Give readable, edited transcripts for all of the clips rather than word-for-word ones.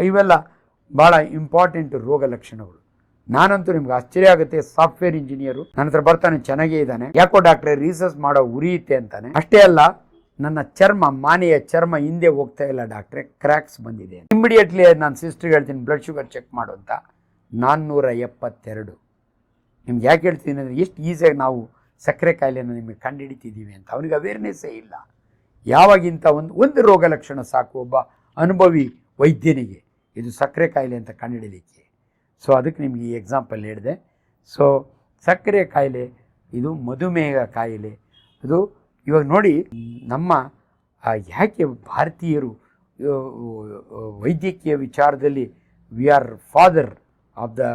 ಇವೆಲ್ಲ ಭಾಳ ಇಂಪಾರ್ಟೆಂಟ್ ರೋಗ ಲಕ್ಷಣಗಳು. ನಾನಂತೂ ನಿಮ್ಗೆ ಆಶ್ಚರ್ಯ ಆಗುತ್ತೆ, ಸಾಫ್ಟ್ವೇರ್ ಇಂಜಿನಿಯರು ನನ್ನ ಹತ್ರ ಬರ್ತಾನೆ, ಚೆನ್ನಾಗೇ ಇದ್ದಾನೆ, ಯಾಕೋ ಡಾಕ್ಟ್ರೆ ರಿಸರ್ಚ್ ಮಾಡೋ ಉರಿಯುತ್ತೆ ಅಂತಾನೆ. ಅಷ್ಟೇ ಅಲ್ಲ, ನನ್ನ ಚರ್ಮ, ಮಾನೆಯ ಚರ್ಮ ಹಿಂದೆ ಹೋಗ್ತಾ ಇಲ್ಲ ಡಾಕ್ಟ್ರೆ, ಕ್ರ್ಯಾಕ್ಸ್ ಬಂದಿದೆ. ಇಮಿಡಿಯೇಟ್ಲಿ ನಾನು ಸಿಸ್ಟ್ರಿಗೆ ಹೇಳ್ತೀನಿ ಬ್ಲಡ್ ಶುಗರ್ ಚೆಕ್ ಮಾಡು ಅಂತ. 472. ನಿಮ್ಗೆ ಯಾಕೆ ಹೇಳ್ತೀನಿ ಅಂದರೆ, ಎಷ್ಟು ಈಸಿಯಾಗಿ ನಾವು ಸಕ್ಕರೆ ಕಾಯಿಲೆಯನ್ನು ನಿಮಗೆ ಕಂಡುಹಿಡಿತಿದ್ದೀವಿ ಅಂತ ಅವನಿಗೆ ಅವೇರ್ನೆಸ್ಸೇ ಇಲ್ಲ. ಯಾವಾಗಿಂತ ಒಂದು ರೋಗ ಲಕ್ಷಣ ಸಾಕು ಒಬ್ಬ ಅನುಭವಿ ವೈದ್ಯನಿಗೆ ಇದು ಸಕ್ಕರೆ ಕಾಯಿಲೆ ಅಂತ ಕಂಡುಹಿಡಿಯಲಿಕ್ಕೆ. ಸೊ ಅದಕ್ಕೆ ನಿಮಗೆ ಈ ಎಕ್ಸಾಂಪಲ್ ಹೇಳಿದೆ. ಸೊ ಸಕ್ಕರೆ ಕಾಯಿಲೆ ಇದು ಮಧುಮೇಹ ಕಾಯಿಲೆ. ಅದು ಇವಾಗ ನೋಡಿ, ನಮ್ಮ ಯಾಕೆ ಭಾರತೀಯರು ವೈದ್ಯಕೀಯ ವಿಚಾರದಲ್ಲಿ we are father of the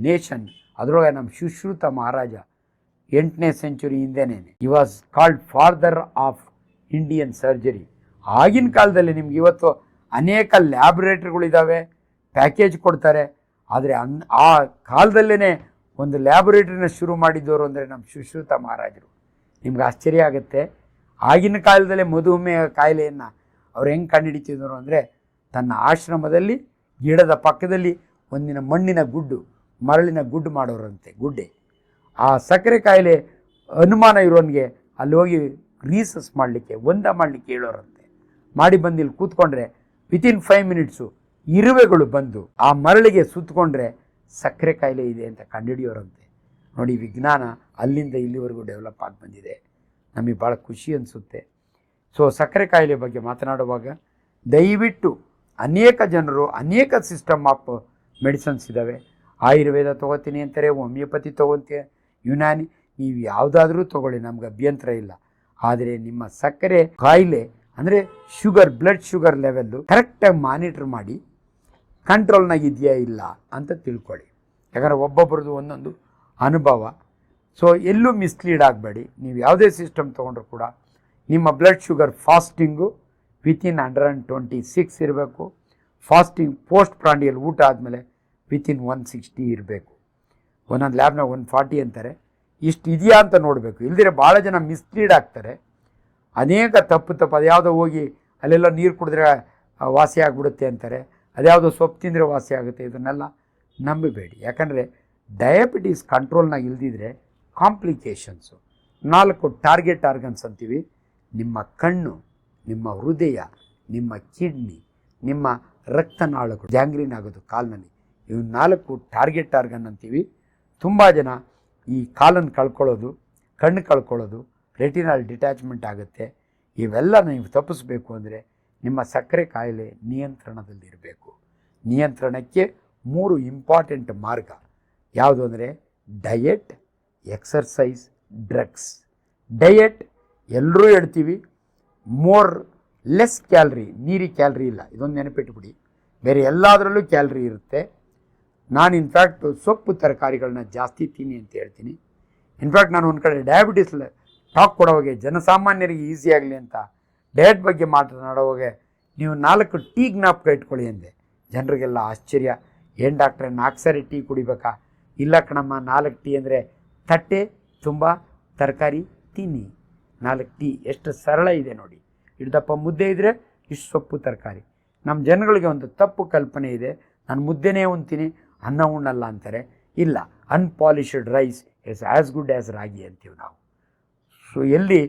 nation. ಅದರೊಳಗೆ ನಮ್ಮ ಸುಶ್ರುತ ಮಹಾರಾಜ 8ನೇ ಸೆಂಚುರಿ ಹಿಂದೆನೇ ಈ was called father of Indian surgery. ಆಗಿನ ಕಾಲದಲ್ಲಿ ನಿಮ್ಗೆ ಇವತ್ತು ಅನೇಕ ಲ್ಯಾಬೊರೇಟ್ರಿಗಳಿದ್ದಾವೆ, ಪ್ಯಾಕೇಜ್ ಕೊಡ್ತಾರೆ. ಆದರೆ ಆ ಕಾಲದಲ್ಲೇ ಒಂದು ಲ್ಯಾಬೊರೇಟ್ರಿನ ಶುರು ಮಾಡಿದ್ದವರು ಅಂದರೆ ನಮ್ಮ ಸುಶ್ರುತ ಮಹಾರಾಜರು. ನಿಮ್ಗೆ ಆಶ್ಚರ್ಯ ಆಗುತ್ತೆ, ಆಗಿನ ಕಾಲದಲ್ಲೇ ಮಧುಮೇಹ ಕಾಯಿಲೆಯನ್ನು ಅವ್ರು ಹೆಂಗೆ ಕಂಡುಹಿಡಿತಿದ್ರು ಅಂದರೆ, ತನ್ನ ಆಶ್ರಮದಲ್ಲಿ ಗಿಡದ ಪಕ್ಕದಲ್ಲಿ ಒಂದಿನ ಮಣ್ಣಿನ ಗುಡ್ಡು, ಮರಳಿನ ಗುಡ್ಡು ಮಾಡೋರಂತೆ, ಗುಡ್ಡೆ. ಆ ಸಕ್ಕರೆ ಕಾಯಿಲೆ ಅನುಮಾನ ಇರೋನಿಗೆ ಅಲ್ಲಿ ಹೋಗಿ ರೀಸರ್ಚ್ ಮಾಡಲಿಕ್ಕೆ, ಮಾಡಲಿಕ್ಕೆ ಹೇಳೋರಂತೆ. ಮಾಡಿ ಬಂದು ಇಲ್ಲಿ ಕೂತ್ಕೊಂಡ್ರೆ ವಿತಿನ್ 5 ಮಿನಿಟ್ಸು ಇರುವೆಗಳು ಬಂದು ಆ ಮರಳಿಗೆ ಸುತ್ತಕೊಂಡ್ರೆ ಸಕ್ಕರೆ ಕಾಯಿಲೆ ಇದೆ ಅಂತ ಕಂಡುಹಿಡಿಯೋರಂತೆ. ನೋಡಿ, ವಿಜ್ಞಾನ ಅಲ್ಲಿಂದ ಇಲ್ಲಿವರೆಗೂ ಡೆವಲಪ್ ಆಗಿ ಬಂದಿದೆ. ನಮಗೆ ಭಾಳ ಖುಷಿ ಅನಿಸುತ್ತೆ. ಸೊ ಸಕ್ಕರೆ ಕಾಯಿಲೆ ಬಗ್ಗೆ ಮಾತನಾಡುವಾಗ ದಯವಿಟ್ಟು ಅನೇಕ ಜನರು ಅನೇಕ ಸಿಸ್ಟಮ್ ಆಫ್ ಮೆಡಿಸನ್ಸ್ ಇದ್ದಾವೆ. ಆಯುರ್ವೇದ ತೊಗೋತೀನಿ ಅಂತಾರೆ, ಹೋಮಿಯೋಪತಿ ತೊಗೊತೀಯ, ಯುನಾನಿ, ನೀವು ಯಾವುದಾದ್ರೂ ತೊಗೊಳ್ಳಿ, ನಮ್ಗೆ ಅಭ್ಯಂತರ ಇಲ್ಲ. ಆದರೆ ನಿಮ್ಮ ಸಕ್ಕರೆ ಕಾಯಿಲೆ ಅಂದರೆ ಶುಗರ್, ಬ್ಲಡ್ ಶುಗರ್ ಲೆವೆಲ್ಲು ಕರೆಕ್ಟಾಗಿ ಮಾನಿಟ್ರ್ ಮಾಡಿ ಕಂಟ್ರೋಲ್ನಾಗಿದೆಯಾ ಇಲ್ಲ ಅಂತ ತಿಳ್ಕೊಳ್ಳಿ. ಯಾಕಂದರೆ ಒಬ್ಬೊಬ್ರದ್ದು ಒಂದೊಂದು ಅನುಭವ. ಸೊ ಎಲ್ಲೂ ಮಿಸ್ಲೀಡ್ ಆಗಬೇಡಿ. ನೀವು ಯಾವುದೇ ಸಿಸ್ಟಮ್ ತೊಗೊಂಡ್ರು ಕೂಡ ನಿಮ್ಮ ಬ್ಲಡ್ ಶುಗರ್ ಫಾಸ್ಟಿಂಗು ವಿತಿನ್ 126 ಇರಬೇಕು. ಫಾಸ್ಟಿಂಗ್ ಪೋಸ್ಟ್ ಪ್ರಾಂಡಿಯಲ್ ಊಟ ಆದಮೇಲೆ ವಿತಿನ್ 160 ಇರಬೇಕು. ಒಂದೊಂದು ಲ್ಯಾಬ್ನ 140 ಅಂತಾರೆ. ಇಷ್ಟು ಇದೆಯಾ ಅಂತ ನೋಡಬೇಕು. ಇಲ್ದಿರೆ ಭಾಳ ಜನ ಮಿಸ್ಲೀಡ್ ಆಗ್ತಾರೆ. ಅನೇಕ ತಪ್ಪು ಅದ್ಯಾವುದೋ ಹೋಗಿ ಅಲ್ಲೆಲ್ಲ ನೀರು ಕುಡಿದ್ರೆ ವಾಸಿ ಆಗಿಬಿಡುತ್ತೆ ಅಂತಾರೆ, ಅದ್ಯಾವುದೋ ಸೊಪ್ಪು ತಿಂದರೆ ವಾಸಿ ಆಗುತ್ತೆ. ಇದನ್ನೆಲ್ಲ ನಂಬಬೇಡಿ. ಯಾಕಂದರೆ ಡಯಾಬಿಟೀಸ್ ಕಂಟ್ರೋಲ್ನಾಗ ಇಲ್ದಿದ್ರೆ ಕಾಂಪ್ಲಿಕೇಶನ್ಸು. 4 ಟಾರ್ಗೆಟ್ ಆರ್ಗನ್ಸ್ ಅಂತೀವಿ. ನಿಮ್ಮ ಕಣ್ಣು, ನಿಮ್ಮ ಹೃದಯ, ನಿಮ್ಮ ಕಿಡ್ನಿ, ನಿಮ್ಮ ರಕ್ತನಾಳಗಳು, ಗ್ಯಾಂಗ್ರೀನ್ ಆಗೋದು ಕಾಲಿನಲ್ಲಿ, ಇವು 4 ಟಾರ್ಗೆಟ್ ಆರ್ಗನ್ ಅಂತೀವಿ. ತುಂಬ ಜನ ಈ ಕಾಲನ್ನು ಕಳ್ಕೊಳ್ಳೋದು, ಕಣ್ಣು ಕಳ್ಕೊಳ್ಳೋದು, ರೆಟಿನಲ್ ಡಿಟ್ಯಾಚ್ಮೆಂಟ್ ಆಗುತ್ತೆ. ಇವೆಲ್ಲ ನೀವು ತಪ್ಪಿಸ್ಬೇಕು ಅಂದರೆ ನಿಮ್ಮ ಸಕ್ಕರೆ ಕಾಯಿಲೆ ನಿಯಂತ್ರಣದಲ್ಲಿರಬೇಕು. ನಿಯಂತ್ರಣಕ್ಕೆ 3 ಇಂಪಾರ್ಟೆಂಟ್ ಮಾರ್ಗ ಯಾವುದು ಅಂದರೆ ಡಯೆಟ್, ಎಕ್ಸರ್ಸೈಸ್, ಡ್ರಗ್ಸ್. ಡಯೆಟ್ ಎಲ್ಲರೂ ಹೇಳ್ತೀವಿ, ಲೆಸ್ ಕ್ಯಾಲ್ರಿ, ನೀರಿ ಕ್ಯಾಲ್ರಿ ಇಲ್ಲ, ಇದೊಂದು ನೆನಪಿಟ್ಬಿಡಿ. ಬೇರೆ ಎಲ್ಲದರಲ್ಲೂ ಕ್ಯಾಲ್ರಿ ಇರುತ್ತೆ. ನಾನು ಇನ್ಫ್ಯಾಕ್ಟ್ ಸೊಪ್ಪು ತರಕಾರಿಗಳನ್ನ ಜಾಸ್ತಿ ತಿನ್ನಿ ಅಂತ ಹೇಳ್ತೀನಿ. ಇನ್ಫ್ಯಾಕ್ಟ್ ನಾನು ಒಂದು ಕಡೆ ಡಯಾಬಿಟೀಸ್ ಟಾಕ್ ಕೊಡೋವಾಗೆ, ಜನಸಾಮಾನ್ಯರಿಗೆ ಈಸಿ ಆಗಲಿ ಅಂತ ಡಯಟ್ ಬಗ್ಗೆ ಮಾತನಾಡೋವಾಗೆ ನೀವು 4 ಟೀ ಜ್ಞಾಪಕ ಇಟ್ಕೊಳ್ಳಿ ಅಂದೆ. ಜನರಿಗೆಲ್ಲ ಆಶ್ಚರ್ಯ, ಏನು ಡಾಕ್ಟ್ರೆ 4 ಸಾರಿ ಟೀ ಕುಡಿಬೇಕಾ? ಇಲ್ಲ ಕಣಮ್ಮ, 4 ಟೀ ಅಂದರೆ ತಟ್ಟೆ ತುಂಬ ತರಕಾರಿ ತಿನ್ನಿ. 4 ಟೀ ಎಷ್ಟು ಸರಳ ಇದೆ ನೋಡಿ. ಹಿಡ್ದಪ್ಪ ಮುದ್ದೆ ಇದ್ದರೆ ಇಷ್ಟು ಸೊಪ್ಪು ತರಕಾರಿ. ನಮ್ಮ ಜನಗಳಿಗೆ ಒಂದು ತಪ್ಪು ಕಲ್ಪನೆ ಇದೆ, ನಾನು ಮುದ್ದೆನೇ ಉಣ್ತೀನಿ, ಅನ್ನ ಉಣ್ಣಲ್ಲ ಅಂತಾರೆ. ಇಲ್ಲ, unpolished rice is as good as ragi ಅಂತೀವಿ ನಾವು. ಸೊ ಎಲ್ಲಿ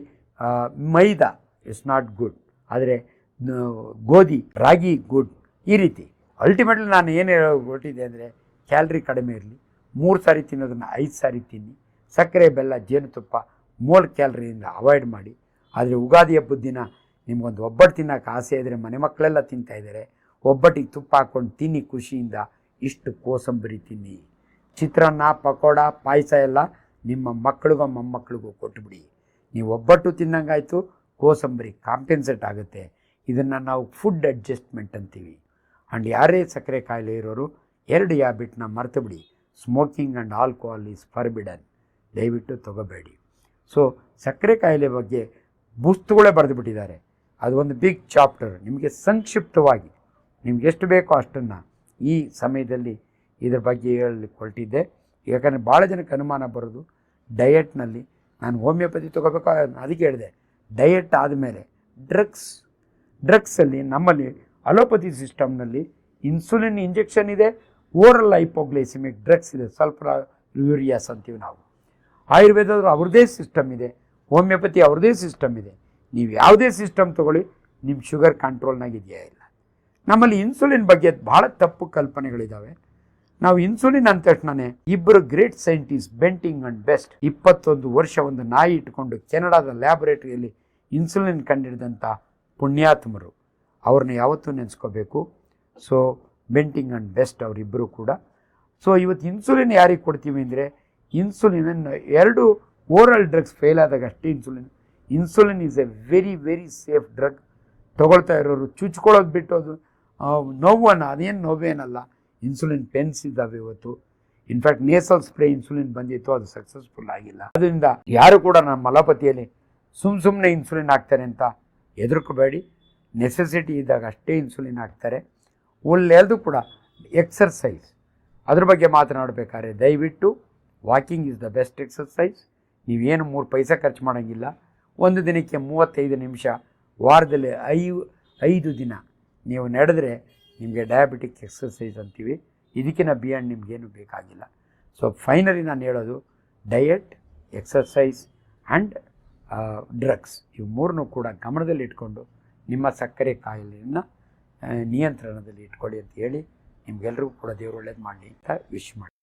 ಮೈದಾ ಇಸ್ ನಾಟ್ ಗುಡ್, ಆದರೆ ಗೋಧಿ, ರಾಗಿ ಗುಡ್. ಈ ರೀತಿ ಅಲ್ಟಿಮೇಟ್ಲಿ ನಾನು ಏನು ಹೊರಟಿದೆ ಅಂದರೆ, ಕ್ಯಾಲ್ರಿ ಕಡಿಮೆ ಇರಲಿ, 3 ಸಾರಿ ತಿನ್ನೋದನ್ನು 5 ಸಾರಿ ತಿನ್ನಿ. ಸಕ್ಕರೆ, ಬೆಲ್ಲ, ಜೇನುತುಪ್ಪ ಮೋಲ್ ಕ್ಯಾಲ್ರಿಯಿಂದ ಅವಾಯ್ಡ್ ಮಾಡಿ. ಆದರೆ ಯುಗಾದಿ ಹಬ್ಬದ ದಿನ ನಿಮಗೊಂದು ಒಬ್ಬಟ್ಟು ತಿನ್ನೋಕೆ ಆಸೆ ಇದ್ದರೆ, ಮನೆ ಮಕ್ಕಳೆಲ್ಲ ತಿಂತಾಯಿದ್ದಾರೆ, ಒಬ್ಬಟ್ಟಿಗೆ ತುಪ್ಪ ಹಾಕ್ಕೊಂಡು ತಿನ್ನಿ ಖುಷಿಯಿಂದ. ಇಷ್ಟು ಕೋಸಂಬರಿ ತಿನ್ನಿ. ಚಿತ್ರಾನ್ನ, ಪಕೋಡ, ಪಾಯಸ ಎಲ್ಲ ನಿಮ್ಮ ಮಕ್ಕಳಿಗೋ ಮೊಮ್ಮಕ್ಕಳಿಗೂ ಕೊಟ್ಟುಬಿಡಿ. ನೀವು ಒಬ್ಬಟ್ಟು ತಿನ್ನಂಗಾಯಿತು, ಕೋಸಂಬರಿ ಕಾಂಪೆನ್ಸೇಟ್ ಆಗುತ್ತೆ. ಇದನ್ನು ನಾವು ಫುಡ್ ಅಡ್ಜಸ್ಟ್ಮೆಂಟ್ ಅಂತೀವಿ. ಆ್ಯಂಡ್ ಯಾರೇ ಸಕ್ಕರೆ ಕಾಯಿಲೆ ಇರೋರು 2 ಹ್ಯಾಬಿಟ್ನ ಮರೆತು ಬಿಡಿ. Smoking and alcohol is forbidden. ದಯವಿಟ್ಟು ತೊಗೋಬೇಡಿ. ಸೊ ಸಕ್ಕರೆ ಕಾಯಿಲೆ ಬಗ್ಗೆ ಪುಸ್ತಕಗಳೇ ಬರೆದು ಬಿಟ್ಟಿದ್ದಾರೆ. ಅದು ಒಂದು ಬಿಗ್ ಚಾಪ್ಟರ್. ನಿಮಗೆ ಸಂಕ್ಷಿಪ್ತವಾಗಿ ನಿಮ್ಗೆ ಎಷ್ಟು ಬೇಕೋ ಅಷ್ಟನ್ನು ಈ ಸಮಯದಲ್ಲಿ ಇದ್ರ ಬಗ್ಗೆ ಹೇಳಲಿಕ್ಕೆ ಹೊರಟಿದ್ದೆ. ಯಾಕಂದರೆ ಭಾಳ ಜನಕ್ಕೆ ಅನುಮಾನ ಬರೋದು ಡಯೆಟ್ನಲ್ಲಿ ನಾನು ಹೋಮಿಯೋಪತಿ ತೊಗೋಬೇಕು, ಅದಕ್ಕೆ ಹೇಳಿದೆ. ಡಯೆಟ್ ಆದಮೇಲೆ ಡ್ರಗ್ಸಲ್ಲಿ ನಮ್ಮಲ್ಲಿ ಅಲೋಪತಿ ಸಿಸ್ಟಮ್ನಲ್ಲಿ ಇನ್ಸುಲಿನ್ ಇಂಜೆಕ್ಷನ್ ಇದೆ, ಓರಲ್ ಹೈಪೋಗ್ಲೈಸಿಮಿಕ್ ಡ್ರಗ್ಸ್ ಇದೆ, ಸಲ್ಫ್ಯೂರಿಯಾಸ್ ಅಂತೀವಿ ನಾವು. ಆಯುರ್ವೇದದ್ರು ಅವ್ರದ್ದೇ ಸಿಸ್ಟಮ್ ಇದೆ, ಹೋಮಿಯೋಪತಿ ಅವ್ರದ್ದೇ ಸಿಸ್ಟಮ್ ಇದೆ. ನೀವು ಯಾವುದೇ ಸಿಸ್ಟಮ್ ತೊಗೊಳ್ಳಿ, ನಿಮ್ಮ ಶುಗರ್ ಕಂಟ್ರೋಲ್ನಾಗಿದೆಯಾ ಇಲ್ಲ. ನಮ್ಮಲ್ಲಿ ಇನ್ಸುಲಿನ್ ಬಗ್ಗೆ ಭಾಳ ತಪ್ಪು ಕಲ್ಪನೆಗಳಿದ್ದಾವೆ. ನಾವು ಇನ್ಸುಲಿನ್ ಅಂದ ತಕ್ಷಣನೇ ಇಬ್ಬರು great scientist Bentinck and best 21 ವರ್ಷ ಒಂದು ನಾಯಿ ಇಟ್ಕೊಂಡು ಕೆನಡಾದ ಲ್ಯಾಬೊರೇಟರಿಯಲ್ಲಿ ಇನ್ಸುಲಿನ್ ಕಂಡಿಡಿದಂಥ ಪುಣ್ಯಾತ್ಮರು, ಅವ್ರನ್ನ ಯಾವತ್ತೂ ನೆನೆಸ್ಕೋಬೇಕು. ಸೊ ಬೆಂಟಿಂಗ್ ಆ್ಯಂಡ್ ಬೆಸ್ಟ್ ಅವರಿಬ್ಬರು ಕೂಡ. ಸೊ ಇವತ್ತು ಇನ್ಸುಲಿನ್ ಯಾರಿಗೆ ಕೊಡ್ತೀವಿ ಅಂದರೆ, ಇನ್ಸುಲಿನನ್ನು 2 ಓರಲ್ ಡ್ರಗ್ಸ್ ಫೇಲ್ ಆದಾಗ ಅಷ್ಟೇ insulin is A very very safe drug. ತೊಗೊಳ್ತಾ ಇರೋರು ಚುಚ್ಕೊಳ್ಳೋದು ಬಿಟ್ಟೋದು ನೋವನ್ನು, ಅದೇನು ನೋವೇನಲ್ಲ. ಇನ್ಸುಲಿನ್ ಪೆನ್ಸ್ ಇದ್ದಾವೆ ಇವತ್ತು. ಇನ್ಫ್ಯಾಕ್ಟ್ ನೇಸಲ್ ಸ್ಪ್ರೇ ಇನ್ಸುಲಿನ್ ಬಂದಿತ್ತು, ಅದು ಸಕ್ಸಸ್ಫುಲ್ ಆಗಿಲ್ಲ. ಅದರಿಂದ ಯಾರು ಕೂಡ ನಮ್ಮ ಮಲಪತಿಯಲ್ಲಿ ಸುಮ್ಮನೆ ಇನ್ಸುಲಿನ್ ಹಾಕ್ತಾರೆ ಅಂತ ಹೆದರ್ಕೋಬೇಡಿ. ನೆಸೆಸಿಟಿ ಇದ್ದಾಗ ಅಷ್ಟೇ ಇನ್ಸುಲಿನ್ ಹಾಕ್ತಾರೆ. ಒಳ್ಳೆಯದು ಕೂಡ ಎಕ್ಸರ್ಸೈಸ್, ಅದ್ರ ಬಗ್ಗೆ ಮಾತನಾಡಬೇಕಾದ್ರೆ ದಯವಿಟ್ಟು walking is the best exercise. ನೀವೇನು 3 ಪೈಸೆ ಖರ್ಚು ಮಾಡೋಂಗಿಲ್ಲ. ಒಂದು ದಿನಕ್ಕೆ 35 ನಿಮಿಷ, ವಾರದಲ್ಲಿ 5 ದಿನ ನೀವು ನಡೆದ್ರೆ ನಿಮಗೆ ಡಯಾಬಿಟಿಕ್ ಎಕ್ಸರ್ಸೈಸ್ ಅಂತೀವಿ. ಇದಕ್ಕಿಂತ ಬಿಯಾಂಡ್ ನಿಮಗೇನು ಬೇಕಾಗಿಲ್ಲ. ಸೊ ಫೈನಲಿ ನಾನು ಹೇಳೋದು, ಡಯಟ್, ಎಕ್ಸರ್ಸೈಸ್ ಆ್ಯಂಡ್ ಡ್ರಗ್ಸ್, ಇವು 3 ಕೂಡ ಗಮನದಲ್ಲಿ ಇಟ್ಕೊಂಡು ನಿಮ್ಮ ಸಕ್ಕರೆ ಕಾಯಿಲೆಯನ್ನು ನಿಯಂತ್ರಣದಲ್ಲಿ ಇಟ್ಕೊಳ್ಳಿ ಅಂತ ಹೇಳಿ ನಿಮಗೆಲ್ಲರಿಗೂ ಕೂಡ ದೇವರು ಒಳ್ಳೇದು ಮಾಡಲಿ ಅಂತ ವಿಶ್ ಮಾಡಿ.